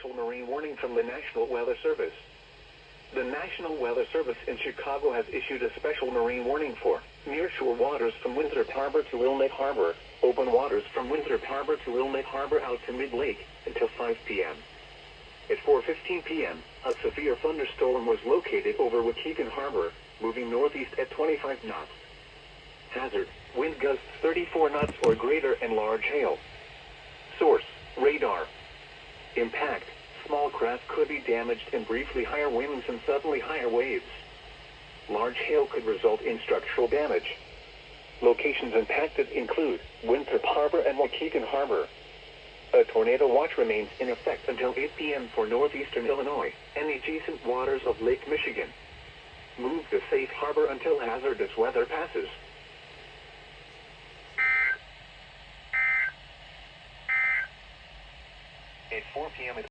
special marine warning from the National Weather Service. The National Weather Service in Chicago has issued a special marine warning for nearshore waters from Winthrop Harbor to Wilmette Harbor, open waters from Winthrop Harbor to Wilmette Harbor out to mid-lake until 5 p.m. At 4:15 p.m., a severe thunderstorm was located over Waukegan Harbor, moving northeast at 25 knots. Hazard, wind gusts 34 knots or greater and large hail. Source, radar. Impact, small craft could be damaged and briefly higher winds and suddenly higher waves. Large hail could result in structural damage. Locations impacted include Winthrop Harbor and Waukegan Harbor. A tornado watch remains in effect until 8 p.m. for northeastern Illinois and the adjacent waters of Lake Michigan. Move to safe harbor until hazardous weather passes. At 4 p.m.